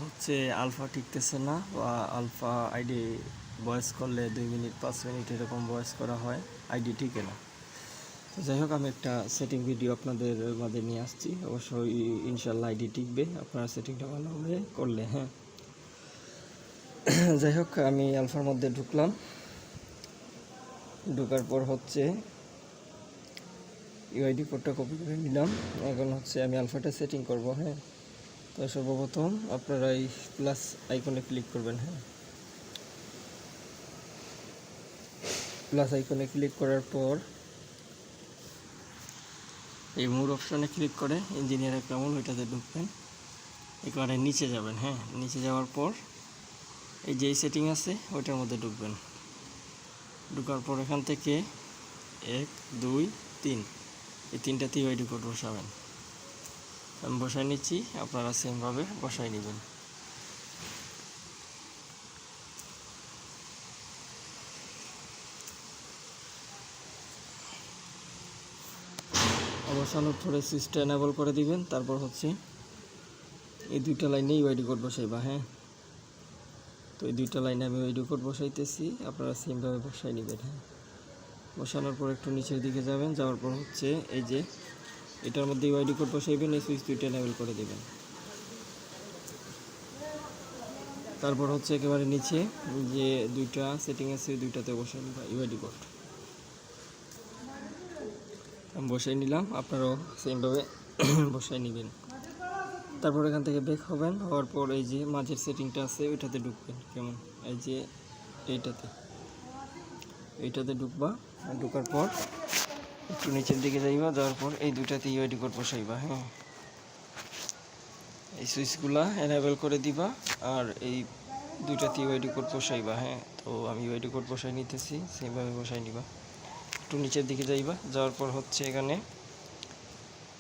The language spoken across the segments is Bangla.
হচ্ছে আলফা টিকতেছে না, বা আলফা আইডি ভয়েস করলে 2 মিনিট 5 মিনিট এরকম ভয়েস করা হয়, আইডি টিকে না। তো যাই হোক, আমি একটা সেটিং ভিডিও আপনাদের মাঝে নিয়ে আসছি। অবশ্যই ইনশাল্লাহ আইডি টিকবে আপনারা সেটিংটা ভালোভাবে করলে। হ্যাঁ, যাই হোক, আমি আলফার মধ্যে ঢুকলাম। ঢোকার পর হচ্ছে ইউআইডি কোডটা কপি করে নিলাম। এখন হচ্ছে আমি আলফাটা সেটিং করব। হ্যাঁ, তো সর্বপ্রথম আপনারা এই প্লাস আইকনে ক্লিক করবেন। হ্যাঁ, প্লাস আইকনে ক্লিক করার পর এই মোর অপশানে ক্লিক করে ইঞ্জিনিয়ার কেমন ওইটাতে ঢুকবেন। একেবারে নিচে যাবেন। হ্যাঁ, নিচে যাওয়ার পর এই যে সেটিং আছে ওইটার মধ্যে ঢুকবেন। ঢোকার পর এখান থেকে 1 2 3 এই তিনটাতে ইউআইডি কোড বসাবেন। আমি বসাই নিচ্ছি, আপনারা সেমভাবে বসাই নেবেন। বসানোর পরে সুইচটা এনেবল করে দিবেন। তারপর হচ্ছে এই দুইটা লাইনে ইউআইডি কোড বসাইবা। হ্যাঁ, তো এই দুইটা লাইনে আমি ইউআইডি কোড বসাইতেছি, আপনারা সেমভাবে বসাই নেবেন। হ্যাঁ, বসানোর পর একটু নিচের দিকে যাবেন। যাওয়ার পর হচ্ছে এই যে এটার মধ্যে ইউআইডি কোড বসাইবেন, এই সুইচ দুইটা এনেবল করে দেবেন। তারপর হচ্ছে একেবারে নিচে যে দুইটা সেটিং আছে ওই দুইটাতে বসাই নিবা ইউআইডি কোড। আমি বসাই নিলাম, আপনারাও সেমভাবে বসাই নেবেন। তারপর এখান থেকে ব্যাক হবেন। হওয়ার পর এই যে মাঝের সেটিংটা আছে ওইটাতে ঢুকবেন। কেমন, এই যে এইটাতে ঢুকবা। ঢোকার পর একটু নিচের দিকে যাইবা, যাওয়ার পর এই দুইটাতে ইউআইডি কোড বসাইবা। হ্যাঁ, এই সুইচগুলা এনেবল করে দিবা আর এই দুইটাতে ইউআইডি কোড বসাইবা। হ্যাঁ, তো আমি ইউআইডি কোড বসাই নিতেছি, সেইভাবে বসাই নিবা। একটু নিচের দিকে যাইবা, যাওয়ার পর হচ্ছে এখানে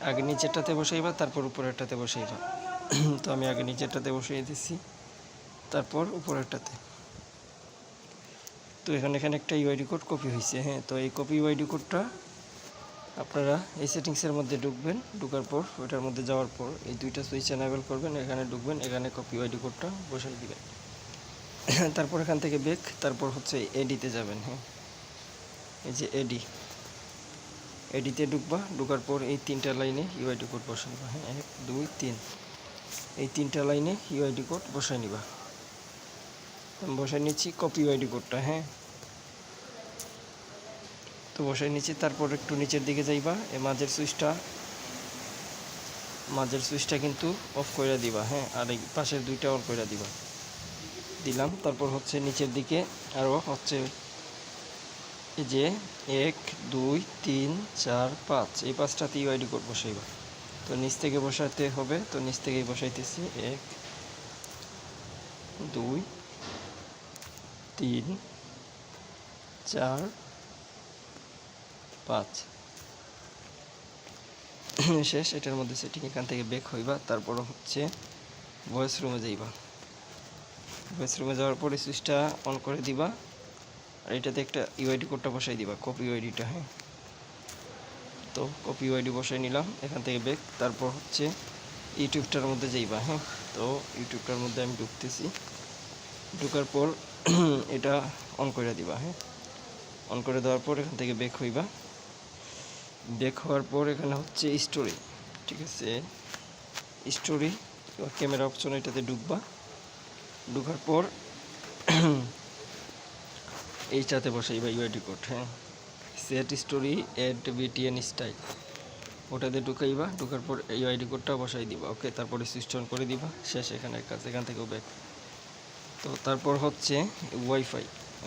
আগে নিচেরটাতে বসাইবা, তারপর উপরেরটাতে বসাইবা। তো আমি আগে নিচেরটাতে বসিয়ে দিচ্ছি, তারপর উপরেরটাতে। তো এখানে একটা ইউআইডি কোড কপি হয়েছে। হ্যাঁ, তো এই কপি ইউআইডি কোডটা আপনারা এই সেটিংসের মধ্যে ঢুকবেন। ঢোকার পর ওইটার মধ্যে যাওয়ার পর এই দুইটা সুইচ এনেবল করবেন, এখানে ঢুকবেন, এখানে কপি ইউআইডি কোডটা বসাই দিবেন। তারপর এখান থেকে ব্যাক, তারপর হচ্ছে এডিতে যাবেন। হ্যাঁ, এই যে এডিতে ঢুকবা। ঢোকার পর এই তিনটা লাইনে ইউআইডি কোড বসাইবা। হ্যাঁ, 1 2 3 এই তিনটা লাইনে ইউআইডি কোড বসাই নিবা। বসাই নিচ্ছি কপি ইউআইডি কোডটা। হ্যাঁ, তো বসাই নিচ্ছি। তারপর একটু নিচের দিকে যাইবা, এই মাঝের সুইচটা কিন্তু অফ করে দিবা। হ্যাঁ, আর এই পাশের দুইটা অন করে দিলাম। তারপর হচ্ছে নিচের দিকে আরও হচ্ছে এই যে 1 2 3 4 5 এই 5টাতে ইউআইডি কোড বসাইবা। তো নিচ থেকে বসাতে হবে, তো নিচ থেকেই বসাইতেছি। 1 2 3 4 5 শেষ। এটার মধ্যে সেটিং, এখান থেকে ব্যাক হইবা। তারপর হচ্ছে ভয়েস রুমে যাইবা। ভয়েস রুমে যাওয়ার পরে সুইচটা অন করে দিবা, আর এটাতে একটা ইউআইডি কোডটা বসাই দিবা, কপি ইউআইডিটা। হ্যাঁ, তো কপি ইউআইডি বসাই নিলাম। এখান থেকে ব্যাক। তারপর হচ্ছে ইউটিউবটার মধ্যে যাইবা। হ্যাঁ, তো ইউটিউবটার মধ্যে আমি ঢুকতেছি। ঢোকার পর এটা অন করে দিবা। হ্যাঁ, অন করে দেওয়ার পর এখান থেকে ব্যাক হইবা। ব্যাক হওয়ার পর এখানে হচ্ছে স্টোরি, ঠিক আছে, স্টোরি ক্যামেরা অপশন এটাতে ঢুকবা। ঢোকার পর এইটাতে বসাইবা ইউআইডি কোড। হ্যাঁ, সেট স্টোরি এড বিটিএন স্টাইল ওটাতে ঢুকাইবা। ঢোকার পর ইউআইডি কোডটা বসাই দিবা। ওকে, তারপরে সুইচ অন করে দিবা। শেষ এখানের কাজ। এখান থেকেও ব্যাক। তো তারপর হচ্ছে ওয়াইফাই,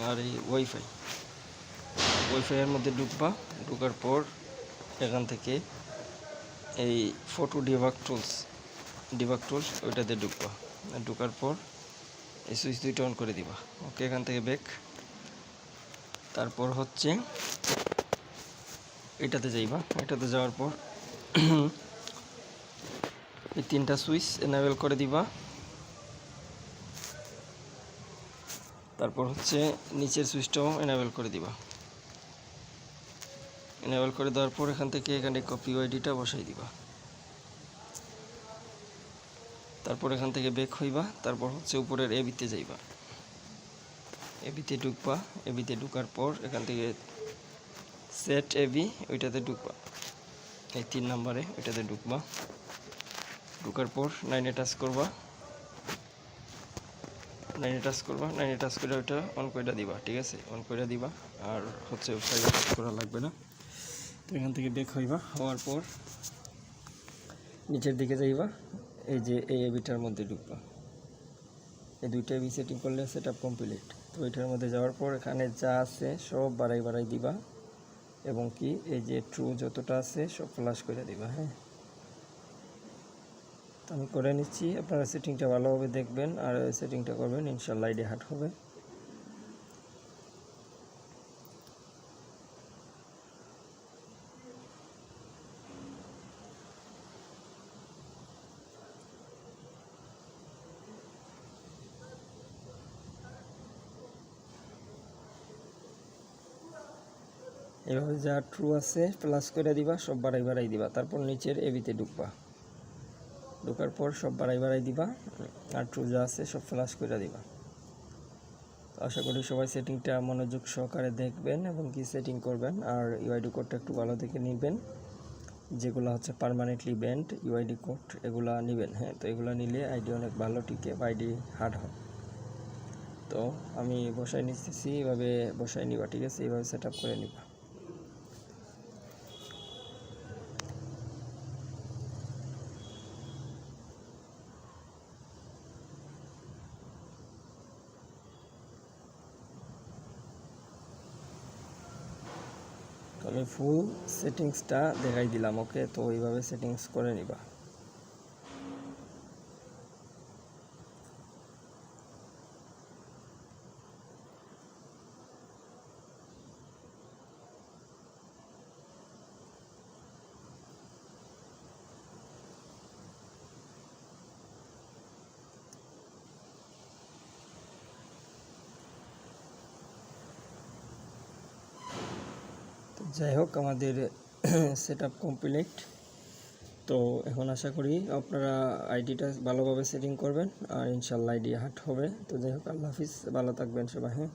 আর এই ওয়াইফাইয়ের মধ্যে ঢুকবা। ঢোকার পর এখান থেকে এই ফটো ডিবাগ টুলস ওইটাতে ঢুকবা। ঢোকার পর এই সুইচ দুইটা অন করে দিবা। ওকে, এখান থেকে ব্যাক। তারপর হচ্ছে এটাতে যাইবা। এটাতে যাওয়ার পর এই তিনটা সুইচ এনেবল করে দিবা। তারপর হচ্ছে নিচের সুইচটাও এনেবল করে দিবা। এনেবল করে দেওয়ার পর এখান থেকে এখানে কপি ইউআইডিটা বসাই দিবা। তারপর এখান থেকে ব্যাক হইবা, তারপর হচ্ছে উপরের এবিতে যাইবা, এবিতে ঢুকবা, এবিতে ঢুকার পর এখান থেকে সেট এবি ওইটাতে ঢুকবা, এই 3 নম্বরে ওইটাতে ঢুকবা। ঢুকার পর 9-এ টাচ করবা, 9-এ টাচ করবা, 9-এ টাচ করে ওইটা অন করে দিবা, ঠিক আছে, অন করে দিবা। আর হচ্ছে ওয়েবসাইটে টাচ করা লাগবে না। তো এখান থেকে ব্যাক হইবা, হওয়ার পর নিচের দিকে যাইবা, এই যে এই এবিটার মধ্যে ঢুকবা, এই দুইটা এবি সেটিং করলে সেটআপ কমপ্লিট। তো এটার মধ্যে যাওয়ার পর এখানে যা আছে সব বাড়াই দিবা, এবং কি এই যে ট্রু যতটা আছে সব ফ্লাশ করে দিবা। হ্যাঁ, তো আমি করে নিচ্ছি, আপনারা সেটিংটা ভালোভাবে দেখবেন আর সেটিংটা করবেন, ইনশাআল্লাহ আইডি হাট হবে। এভাবে যা ট্রু আছে প্লাস করে দিবা, সব বাড়াই দিবা। তারপর নিচের এবিতে ঢুকবা, ঢোকার পর সব বাড়াই দিবা, আর ট্রু যা আছে সব ফ্লাশ করে দিবা। তো আশা করি সবাই সেটিংটা মনোযোগ সহকারে দেখবেন এবং কি সেটিং করবেন। আর ইউআইডি কোডটা একটু ভালো দেখে নেবেন, যেগুলো হচ্ছে পার্মানেন্টলি ব্যান্ড ইউআইডি কোড এগুলা নেবেন। হ্যাঁ, তো এগুলো নিলে আইডি অনেক ভালো টিকে বা আইডি হার্ড হয়। তো আমি বসাই নিতেছি, এভাবে বসাই নিবা, ঠিক আছে, এইভাবে সেট আপ করে নিবা। তো আমি ফুল সেটিংসটা দেখাই দিলাম, ওকে। তো এইভাবে সেটিংস করে নিবা। যাই হোক, আমাদের সেটআপ কমপ্লিট। তো এখন আশা করি আপনারা আইডিটা ভালোভাবে সেটিং করবেন আর ইনশাআল্লাহ আইডি হাট হবে। তো যাই হোক, আল্লাহ হাফিজ, ভালো থাকবেন সবাই। হ্যাঁ।